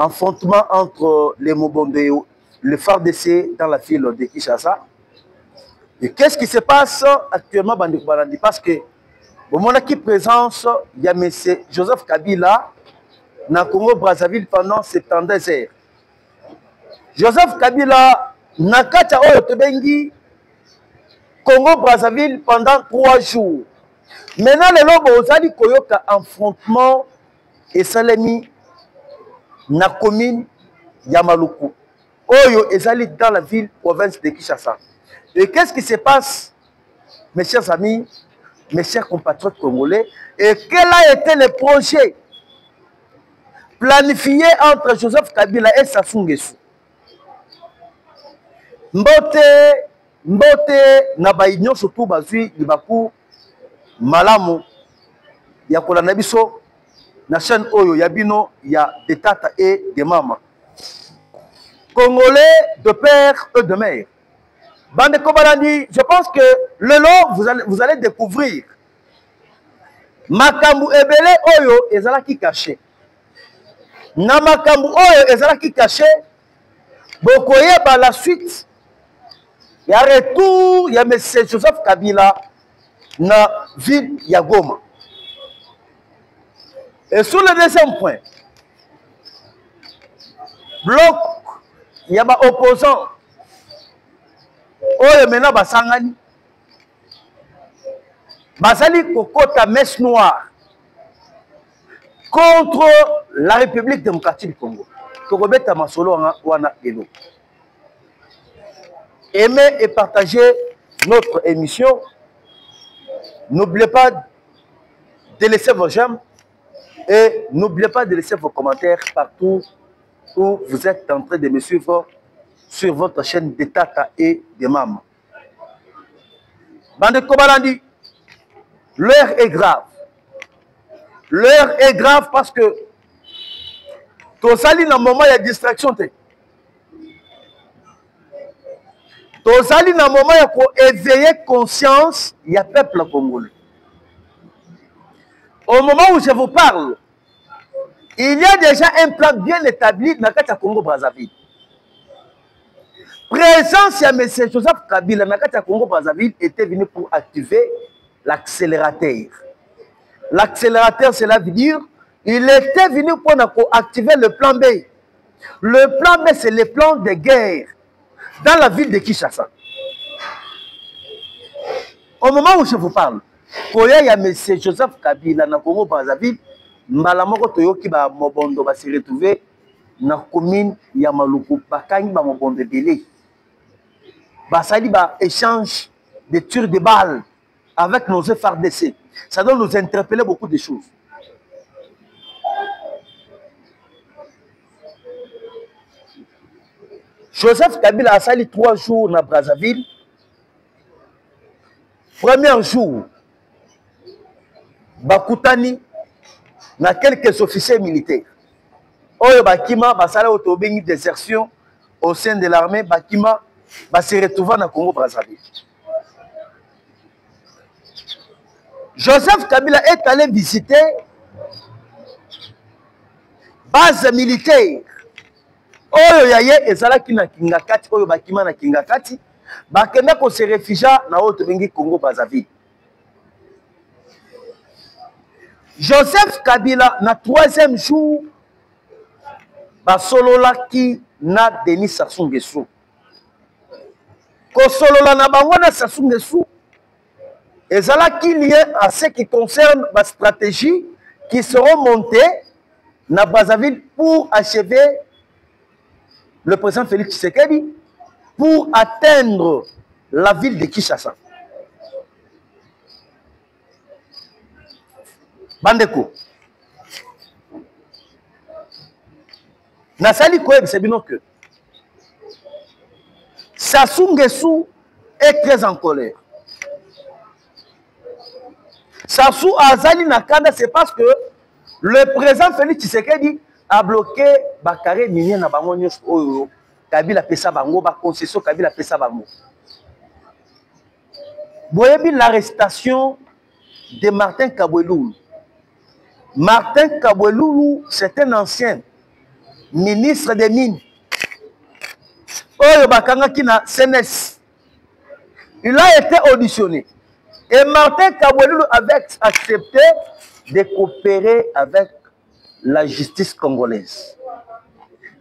affrontement entre les Mobombe et le FARDC dans la ville de Kinshasa. Et qu'est-ce qui se passe actuellement, Bandeko Balandi? Parce que au moment qui présence, il y a M. Joseph Kabila dans le Congo-Brazzaville pendant 72 heures. Joseph Kabila n'a qu'à Bengi Congo-Brazzaville pendant 3 jours. Maintenant, les lobos ont dit qu'il y a un affrontement et Salemi na commune Yamaluku. Oyo ezali dans la ville province de Kinshasa. Et qu'est-ce qui se passe, mes chers amis, mes chers compatriotes congolais, et quel a été le projet planifié entre Joseph Kabila et Sassou Nguesso? Mbote na baïnyo surtout bazui libaku malamu ya kolanda biso na chaîne oyo yabino ya de tata et de mama. Congolais de père et de mère. Bandeko Balandi, je pense que le long vous allez découvrir makambu ebele oyo ezalaki caché. Na makambu oyo ezalaki caché, bokoye par la suite. Il y a retour, il y a M. Joseph Kabila dans la ville de Goma. Et sur le deuxième point, bloc, il y a des opposants. Oh, maintenant, Basangani. Basali Kokota messe noire contre la République démocratique du Congo. Tokobeta Masolo wana elo. Aimez et partagez notre émission. N'oubliez pas de laisser vos j'aime et n'oubliez pas de laisser vos commentaires partout où vous êtes en train de me suivre sur votre chaîne de Tata et de Maman. Bandeko Balandi, l'heure est grave. L'heure est grave parce que Tosali, dans le moment, il y a distraction. Tosali, dans le moment, il faut éveiller conscience, il y a peuple congolais. Au moment où je vous parle, il y a déjà un plan bien établi dans le Congo-Brazzaville. Présence de M. Joseph Kabila dans le Congo-Brazzaville était venu pour activer l'accélérateur. L'accélérateur, cela veut dire il était venu pour activer le plan B. Le plan B, c'est le plan de guerre dans la ville de Kinshasa. Au moment où je vous parle, il y a M. Joseph Kabila dans le Congo-Brazzaville. Malamoko Toyoki ba mobondo ba se retrouver na commune ya Maluku bakangi ba mobondo belé. Ba sali ba échange de tirs de balles avec nos FARDC. Ça doit nous interpeller beaucoup de choses. Joseph Kabila a sali 3 jours na Brazzaville. Premier jour, Bakutani na quelques officiers militaires. Oyo Bakima basala autobéni désertion au sein de l'armée. Bakima va se retrouver dans Congo Brazzaville. Joseph Kabila est allé visiter base militaire. Oyo yaye ezalaki na Kingakati, oyo Bakima na Kingakati. Bakenda ko se réfugia na autobéni Congo Brazzaville. Joseph Kabila, na 3e jour, basolola ki na Denis Sassou Nguesso. Kosolola na bangwana Sassou Nguesso, ezala qui lié à ce qui concerne la stratégie qui seront montées na Brazzaville pour achever le président Félix Tshisekedi pour atteindre la ville de Kinshasa. Bandeko. Nasali Koeb, c'est bien que Sassou Nguesso est très en colère. Sassou Azali Nakanda, c'est parce que le président Félix Tshisekedi a bloqué Bakare Minier na bango nyos oyo Kabila pesa bango ba concession Kabila pesa bango. Boyebi l'arrestation de Martin Kabweloulou. Martin Kabweloulou, c'est un ancien ministre des Mines. Oyo bakangaki na CNS. Il a été auditionné. Et Martin Kabouelou avait accepté de coopérer avec la justice congolaise.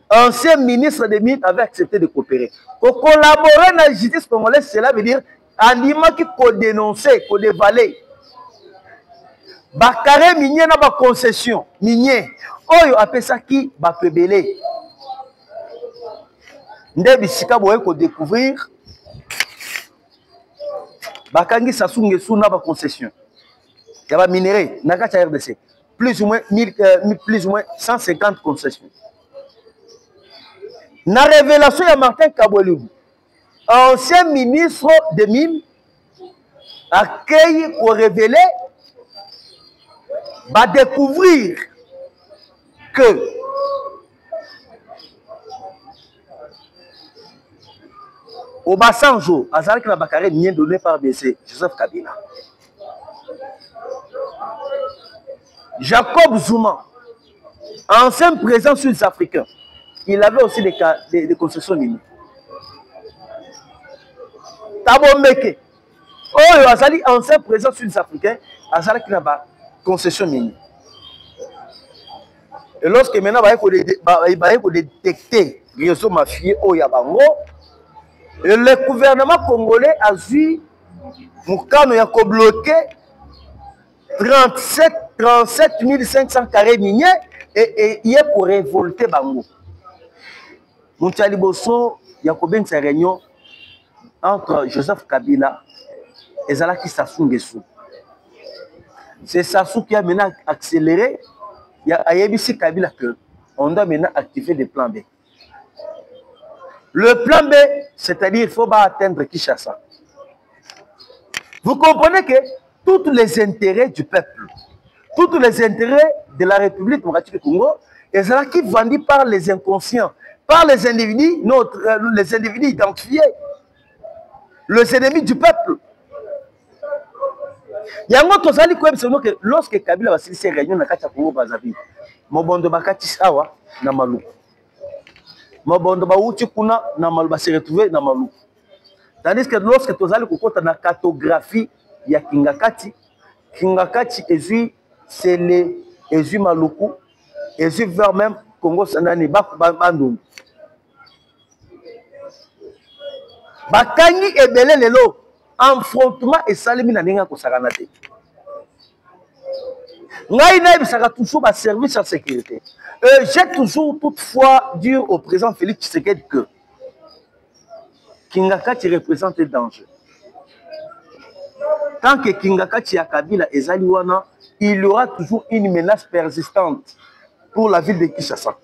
Ancien ministre des Mines avait accepté de coopérer. Pour collaborer avec la justice congolaise, cela veut dire Anima qui peut dénoncer, peut dévaler. Bakare minier na ba concession, minier. Oyo appelle ça qui ba pebele. Nde bisika boye ko découvrir. Bakangi Sassou Nguesso na ba concession. Il y a ba minerai na kati RDC. Plus ou moins 150 concessions. Na révélation de Martin Kabouelou, ancien ministre des Mines, accueilli pour révéler, va découvrir que au Bassanjo, à Zalek na Bakare, bien donné par BC, Joseph Kabila. Jacob Zuma, ancien président sud-africain, il avait aussi des concessions minières. Thabo Mbeki, Oyo Azali, ancien président sud-africain, Azali qui n'a pas concession minière. Et lorsque maintenant, il va détecter les réseaux mafieux au Yabango, le gouvernement congolais a vu Moukano Yako bloqué 37 500 carrés miniers et il est pour révolter Bango. Moutiali Bosso, Yakobin, sa réunion entre Joseph Kabila et Zalaki Sassou Nguesso. C'est Sassou qui a maintenant accéléré. Il y a Ayebisi Kabila qu'on doit maintenant activer le plan B. Le plan B, c'est-à-dire qu'il faut pas atteindre Kinshasa. Vous comprenez que tous les intérêts du peuple, tous les intérêts de la République démocratique du Congo, et Zalaki vendus par les inconscients, par les individus, les individus identifiés, les ennemis du peuple. Il y a un autre que lorsque Kabila va se réunir dans le Congo Brazzaville, Mobondo Bakati Sawa na Maluku. Mobondo Bauti Kuna na Maluku se retrouver na Maluku. Tandis que lorsque tu as dans la cartographie, il y a Kingakati. Kingakati c'est les Maluku, et vers même Congo Sandani Bakubandou. Bakangi et Belé Lelo, affrontement et salimi na ninga ko sakanate. Ngai na bisaka toujours ba service en sécurité. J'ai toujours toutefois dit au président Félix Tshisekedi que Kingakati représente un danger. Tant que Kingakati ya Kabila et Zaliwana, il y aura toujours une menace persistante pour la ville de Kinshasa.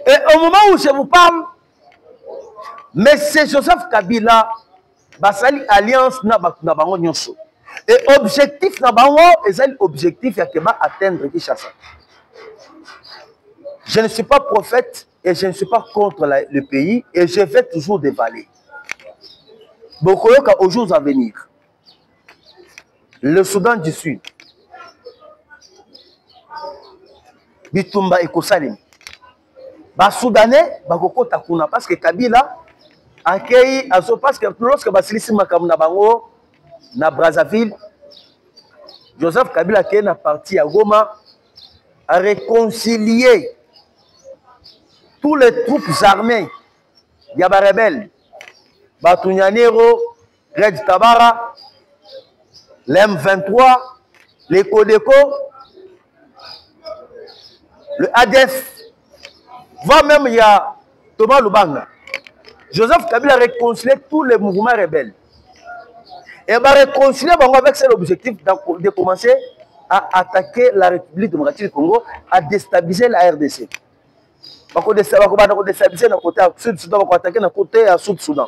Et au moment où je vous parle, M. Joseph Kabila basali alliance na bango nyonso. Et objectif na bango est objectif ya keba atteindre Kinshasa. Je ne suis pas prophète et je ne suis pas contre le pays et je vais toujours dévaler. Bokoyoka aux jours à venir. Le Soudan du Sud. Bitumba et Kosalim. Ba Soudanais, Bakoko Takuna, parce que Kabila accueille, parce que lorsque Basilisi Makam na Bango, na Brazzaville, Joseph Kabila qui est na parti à Goma, a réconcilié tous les troupes armées, Yaba rebelles, Batunyanero, Red Tabara, l'M23, les Codeco, le ADF. Va même il y a Thomas Lubanga. Joseph Kabila a réconcilié tous les mouvements rebelles. Et va réconcilier avec cet objectif de commencer à attaquer la République démocratique du Congo, à déstabiliser la RDC. On va déstabiliser le côté Sud-Soudan, on va attaquer le côté Sud-Soudan.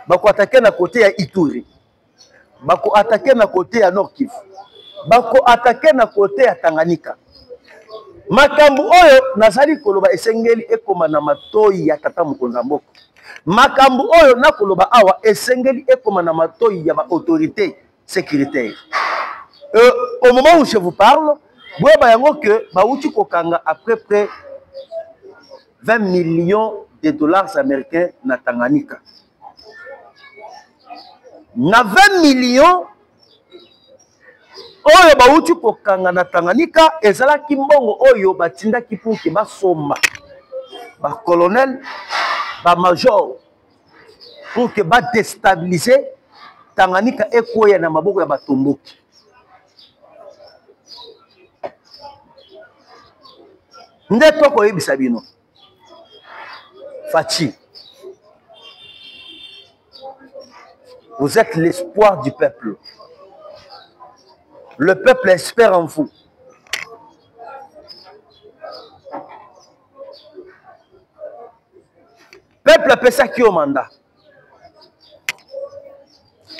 On va attaquer le côté Ituri. On va attaquer le côté Nord-Kivu. On va attaquer le côté Tanganyika. Makambu oyo nazali koloba esengeli ekoma na matoi ya tata mokonza mboka. Makambu oyo nakoloba awa esengeli ekoma na matoi ya ba autorité sécuritaire. Au moment où je vous parle, vous voyez que Baouti Kokanga a près 20 millions de dollars américains na Tanganyika. Na 20 millions, oyo Baouti Kokanga na Tanganyika, ezala kimbongo oyo batinda kipu ki basomba. Ba colonel, ba major, pour que ba déstabiliser Tanganyika ekoya na maboko ya batomboki. Ndeko ko yebisa bino. Fachi. Vous êtes l'espoir du peuple. Le peuple espère en vous. Peuple appelle ça qui au mandat.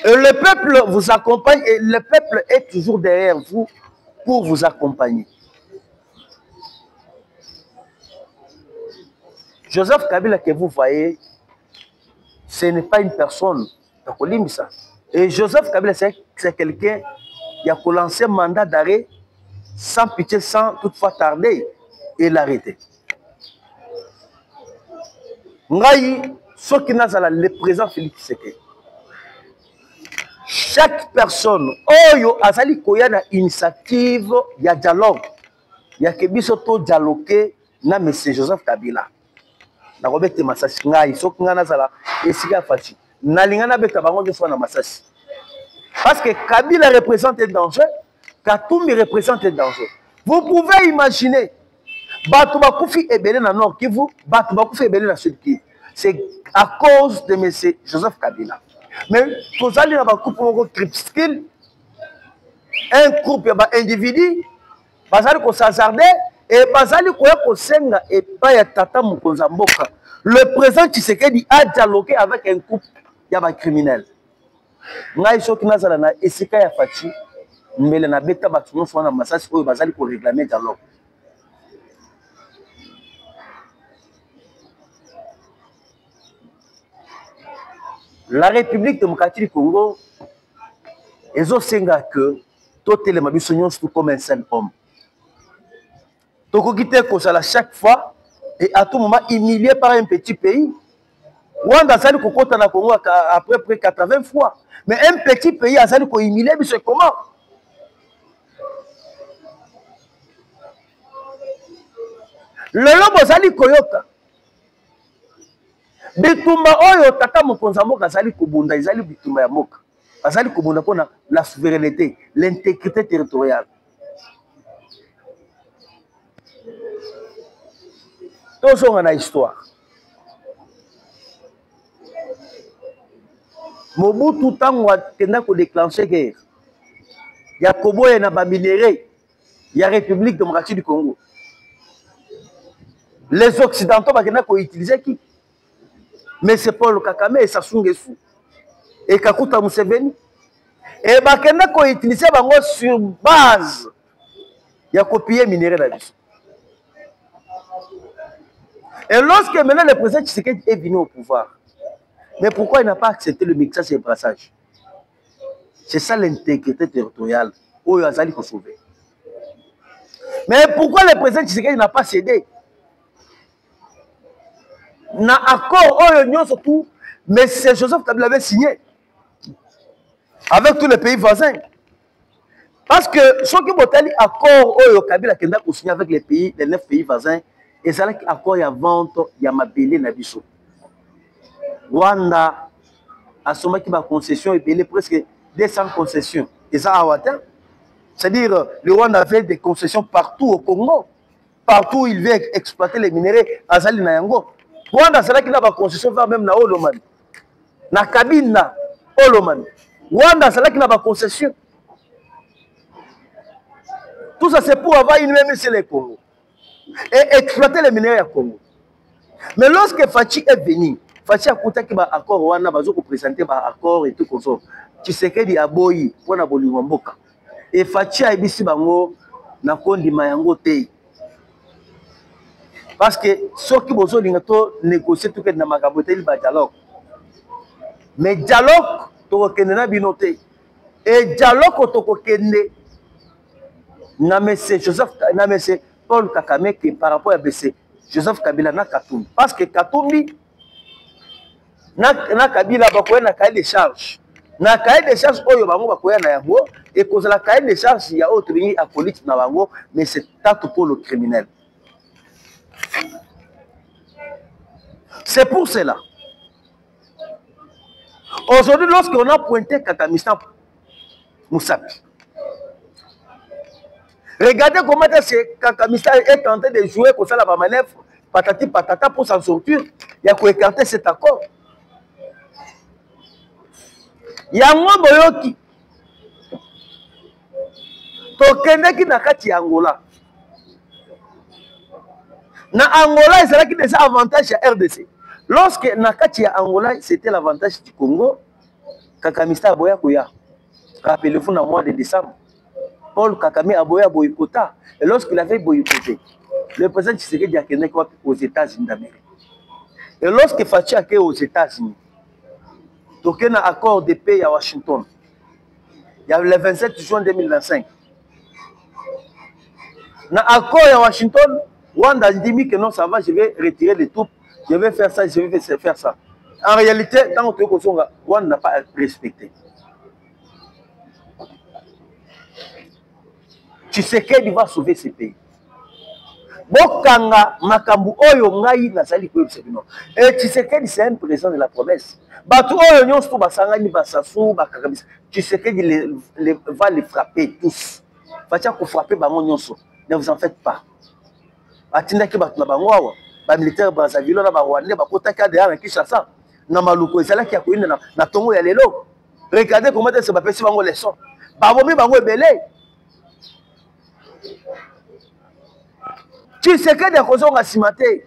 Et le peuple vous accompagne et le peuple est toujours derrière vous pour vous accompagner. Joseph Kabila que vous voyez, ce n'est pas une personne. Et Joseph Kabila, c'est quelqu'un qui a lancé un mandat d'arrêt sans pitié, sans toutefois tarder et l'arrêter. Ngaï, ce qui n'a pas le président Félix Tshisekedi. Chaque personne, oyo azali koyana initiative ya dialogue, ya kebiso to dialoguer na monsieur Joseph Kabila. Na robete masasi ngai so ngana zala esika fachi. Na lingana beta bango de na masasi. Parce que Kabila représente un danger, Katumbi représente un danger. Vous pouvez imaginer Batu Bakoufi ebele na Nord Kivu, Batu Bakoufi ebele na Sud Kivu. C'est à cause de monsieur Joseph Kabila. Mais vous allez dans un groupe Kripskil, un groupe d'individus, vous allez s'hazarder et vous allez s'engager et pas y Tata Mukonza Mboka. Le président Tshisekedi a dialogué avec un groupe de criminels. Ngai soki nazala na esika ya fachi mbele na beta batu nyonso na masasi oyo bazali ko réclamer dialogue. La République démocratique du Congo est aussi que tout les mabissonions sont comme un seul homme. Donc, quitter à chaque fois et à tout moment humilié par un petit pays. Rwanda a kokota na Congo après près 80 fois. Mais un petit pays a humilié, mais c'est comment? Le lobo zali koyoka. Bitumba oyo tata mokonza mboka azali kobunda ezali bitumba ya mboka azali kobunda pona la souveraineté, l'intégrité territoriale. Tozonga na histoire. Mobutu tango atenda ko déclencher guerre. Ya koboya na ba minéraux ya République démocratique du Congo. Les occidentaux bakenda ko utiliser qui? Mais c'est Paul Kagame et Sassou Nguesso et Kakuta Museveni et bakenda ko utiliser bango sur base ya copier minéraux la biso. Et lorsque maintenant le président Tshisekedi est venu au pouvoir, mais pourquoi il n'a pas accepté le mixage et le brassage? C'est ça l'intégrité territoriale où il a fallu sauver. Mais pourquoi le président Tshisekedi n'a pas cédé? Na accord oyo surtout, mais c'est Joseph Kabila avait signé avec tous les pays voisins. Parce que ceux qui ont accord oyo Kabila Kenda a signé avec les pays, les 9 pays voisins, et c'est là accord ya vente ya mabele na biso. Rwanda a sommé qui ma concession et presque 200 concessions. Et ça à Ouattara. C'est-à-dire le Rwanda avait des concessions partout au Congo. Partout où il veut exploiter les minéraux à Zali Nayango. Rwanda, c'est là qu'il a des concessions même na Oloman. Na Kabina, Oloman. Rwanda, c'est là qu'il a des concessions. Tout ça, c'est pour avoir une même sur les Congo. Et exploiter les minéraux au Congo. Mais lorsque Fachi est venu, Fachi a coûté qu'il y a un accord, Rwanda va présenter un accord et tout comme ça. Tu sais qu'il y a boyi pour na Bolimamboka. Et Fachi a dit bango na kondi mayango te. Parce que ceux qui ont négocié tout na makabote il ba dialogue. Mais dialogue to kende na binote. Et dialogue to kende c'est Joseph, c'est Paul Kagame qui par rapport à BC Joseph Kabila na Katumbi. Parce que Katumbi na Kabila bakoya na cahier de charge. Na cahier de charge oyo bango bakoya na yango et cause la cahier de charge il y a autre ligne acolyte na bango mais c'est tout pour le criminel. C'est pour cela. Aujourd'hui, lorsqu'on a pointé Kakamistan Moussapi, regardez comment Kakamistan est en train de jouer comme ça la manœuvre, patati patata pour s'en sortir. Il y a écarter cet accord. Il y a un boyoki. Tokendeki na kati Angola. Na Angola, c'est là qu'il y a des avantages à RDC. Lorsque Nakati à Angola, c'était l'avantage du Congo, Kakamista Aboya Koya. Rappelez-vous, dans le mois de décembre, Paul Kagame a boycotté. Et lorsqu'il avait boycotté, le président Tshisekedi a été aux États-Unis d'Amérique. Et lorsque Fachi a été aux États-Unis, donc il y a un accord de paix à Washington. Il y a le 27 juin 2025. Dans l'accord à Washington, Rwanda a dit que non, ça va, je vais retirer les troupes. Je vais faire ça, je vais faire ça. En réalité, tant que Rwanda n'a pas respecté. Tshisekedi va sauver ce pays. Bokanga makambu oyo ngai nazali ko yebisabino. Et Tshisekedi c'est un président de la promesse. Batu oyo nyonso basangani basasu bakakamisa. Tshisekedi va les frapper tous. Fatia ko frapper bango nyonso. Ne vous en faites pas. Atindaki batu na bango awa. Ba militaire Brazzaville na ba Rwandais ba kotaka de na Kinshasa. Na maluko ezalaki ya koyina na tongo ya lelo. Regardez comment se ba pesi bango leçon. Ba bomi bango ebele. Tshisekedi a causé un cimetière.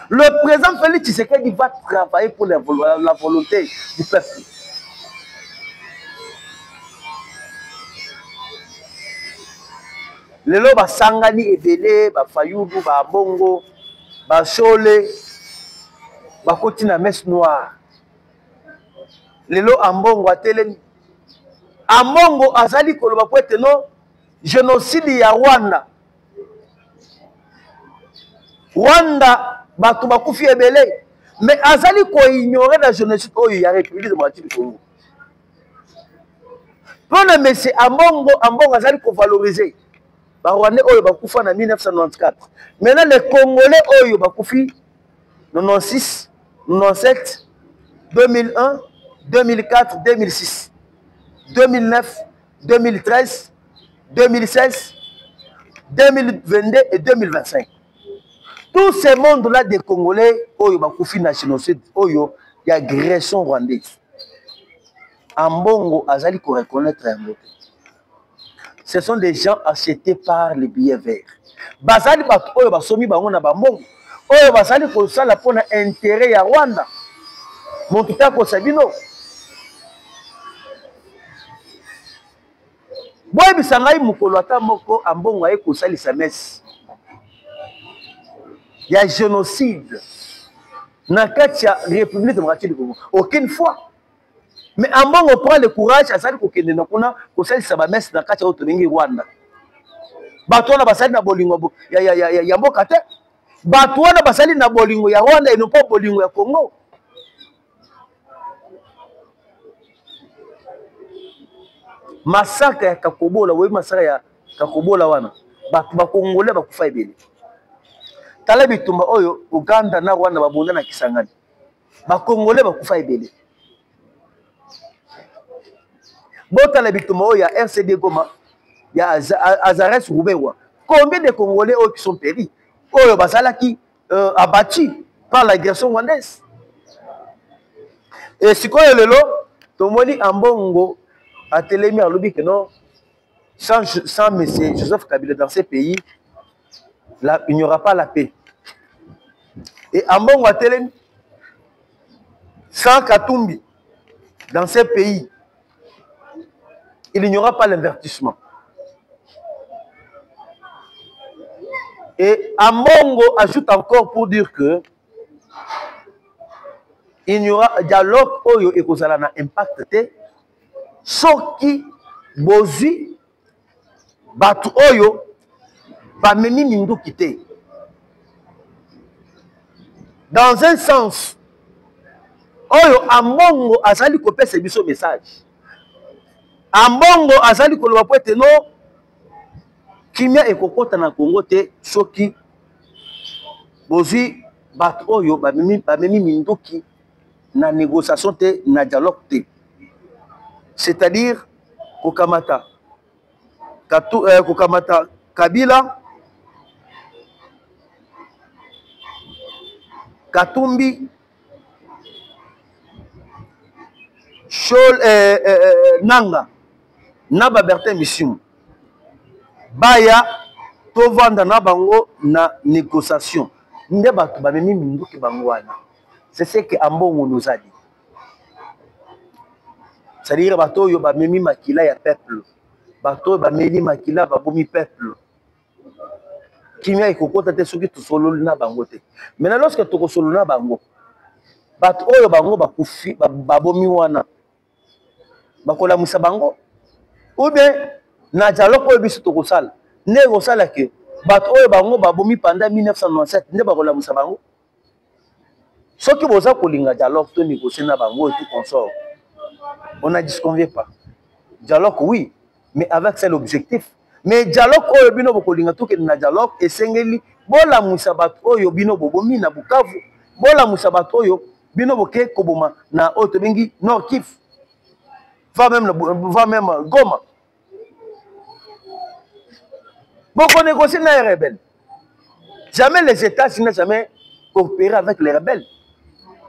Le président Félix Tshisekedi va travailler pour la volonté du peuple. Lelo ba sangani ebele, ba fayudu, ba bongo, ba chole, ba koti na messe noire. Lelo ambongo atelemi. Ambongo azali koloba po ete no génocide ya Rwanda. Rwanda batu bakufi ebele mais azali ko ignorer la génocide oyo ya République démocratique du Congo. Pona monsieur ambongo azali ko valoriser ba Rwandais oyo bakufa na 1994. Maintenant les Congolais oyo bakufi 96, 97, 2001, 2004, 2006, 2009, 2013, 2016, 2022 et 2025. Tous ces mondes-là des Congolais, oyo bakufi na génocide, oyo y a agression rwandaise. Ambongo azali ko reconnaître un mot. Ce sont des gens achetés par les billets verts. Bazali bat oyo basomi bango na bambongo. Oyo bazali ko sala pona intérêt ya Rwanda. Motuta ko sabino. Boy bisangai mukolo ata moko ambongo ay ko salisa messe. Il y a génocide dans la République démocratique du Congo. Aucune fois. Mais Ambongo prend le courage à ça que nous avons fait ça messe dans la Rwanda. Batouana basali na bolingo ya mboka te. Batouana basali na bolingo ya Rwanda et non pas bolingo ya Congo. Massacre ya Kakobola, oui massacre ya Kakobola wana. Batu ba Congolais bakufa ebele. Tala bitumba oyo Uganda na Rwanda babunda na Kisangani. Ba Congolais bakufa ebele. Botala bitumba oyo ya RCD Goma, ya Azares Roubewa. Combien de Congolais qui sont péris? Oyo basalaki abattus par l'agression rwandaise. Et sikoyo lelo tomoni Ambongo a télémi à l'obi que non sans M. Joseph Kabila dans ces pays. Là, il n'y aura pas la paix. Et Ambongo a télémi sans Katumbi dans ces pays, il n'y aura pas l'invertissement. Et Ambongo ajoute encore pour dire que il y aura dialogue oyo et kozala na impact te soki bozi batu oyo bamemi minduki te. Dans un sens oyo ambongo azali kopesa biso message, ambongo azali koloba po ete no kimia ekokota na Congo te soki bozwi batu oyo bamemi minduki na négociation te na dialogue te. C'est-à-dire kokamata Kabila, Katumbi, Nanga, Naba Bertin Missimu, Baya, Tovanda na bango na négociation. Nde batu bamemi minduki bango wana. C'est ce que Ambongo nous a dit. C'est-à-dire bato yo bamemi makila ya peuple. Bato bameli makila babomi peuple. Kimia ekokota te soki tosololi na bango te. Maintenant lorsque tokosolola na bango, bato oyo bango bakufi babomi wana. Bakolamusa bango. Ou bien na dialogue oyo biso tokosala. Ne kosala ke bato oyo bango babomi pendant 1997 nde bakolamusa bango. Soki boza kolinga dialogue to négocier na bango et tout consort. On ne disconvient pas. Dialogue, oui, mais avec cet objectif. Mais dialogue, oyo bino bokolinga tout que na dialogue et sengeli bola musabat oyo bino bobomi na Bukavu, bola musabat oyo bino boke koboma na otobengi Nord Kivu. Va même Goma. Beaucoup négocier na les rebelles. Jamais les États-Unis n'ont jamais coopéré avec les rebelles,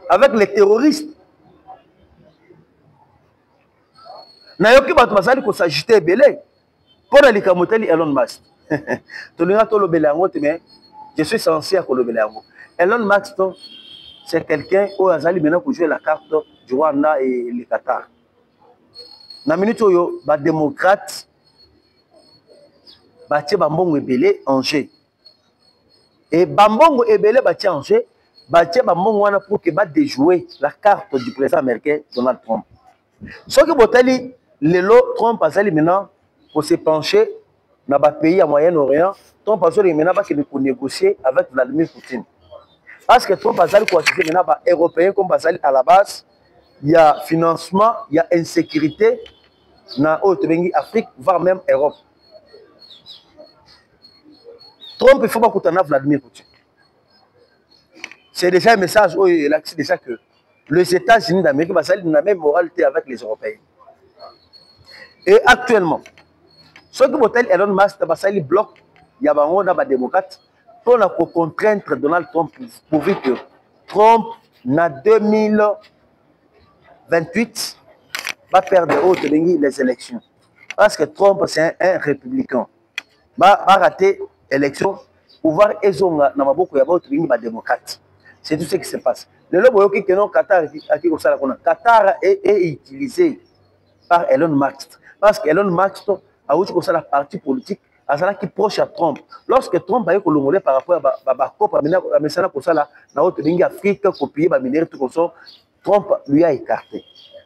avec les terroristes. Nayoki bato bazali ko s'agiter belé pour les kamoteli Elon Musk. Tolinga to lobele yango te, mais je suis censé à kolobele yango. Elon Musk c'est quelqu'un qui azali maintenant pour jouer la carte du Rwanda et le Qatar. Na minute oyo ba démocrate ba tie bambongo ebele en jeu. Et bambongo ebele ba tie en jeu, ba tie bambongo wana pour que ba déjouer la carte du président américain Donald Trump. Ce que botali lelo Trump azali maintenant pour se pencher dans les pays à Moyen-Orient, Trump azali maintenant parce qu'il faut négocier avec Vladimir Poutine. Parce que Trump azali quoi c'est maintenant les Européens comme bazali à la base, il y a financement, il y a insécurité dans Afrique, voire même Europe. Trump il faut pas qu'on ait Vladimir Poutine. C'est déjà un message où il a déjà que les États-Unis d'Amérique bazali dans la même moralité avec les Européens. Et actuellement, ce que l'hôtel Elon Musk bloque, il y a des démocrates pour contraindre Donald Trump pour que Trump, en 2028, va perdre les élections. Parce que Trump, c'est un républicain. Va rater l'élection, pouvoir ezonga na maboko ya bato ba démocrate. C'est tout ce qui se passe. Le lobo yoki que non Qatar est utilisé par Elon Musk. Parce qu'Elon Musk a aussi la partie politique qui proche à Trump. Lorsque Trump a eu colongolé par rapport à COP, Afrique, copier, Trump lui a écarté.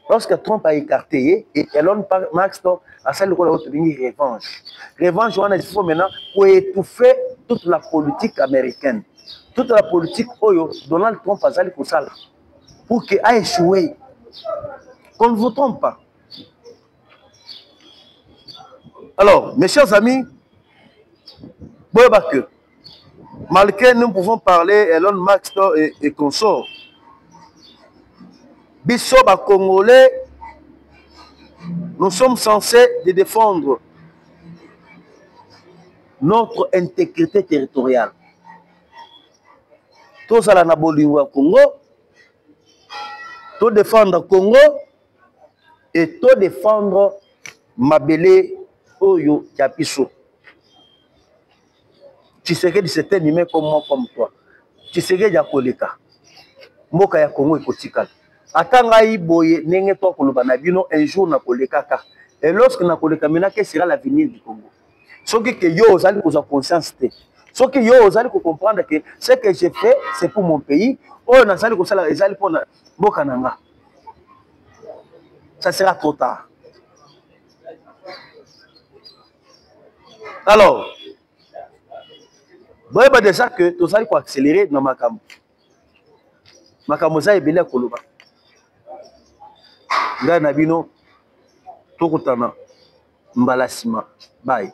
Lorsque Trump a écarté, et Elon Musk a fait une revanche. Revanche, on a dit maintenant pour étouffer toute la politique américaine. Toute la politique, Donald Trump a fait ça pour qu'il ait échoué. Qu'on ne vous trompe pas. Alors, mes chers amis, malgré nous pouvons parler Elon Musk et consorts, Bissoba Congolais, nous sommes censés de défendre notre intégrité territoriale. Tous à la Naboliwa Congo, tous défendre Congo et tous défendre Mabele Oyo Yapiso. Tu serais de certains humains comme moi, comme toi. Tu serais Yakoleka. Moka ya Congo et Kotikal. Atanga Iboye, Nenge to Kolobana Bino, un jour na Koleka. Et lorsque na Koleka, maintenant, quel sera l'avenir du Congo? Ce que yo, vous allez vous en conscience. Ce que yo, vous allez comprendre que ce que j'ai fait, c'est pour mon pays. Oh, na sali kosala ezali pour Moka Nanga. Ça sera trop tard. Alors, vous voyez déjà que tout ça, il faut accélérer dans ma cam. Ma camosa est bien koloba. Nga nabino, tokutana, mbalasima, bye.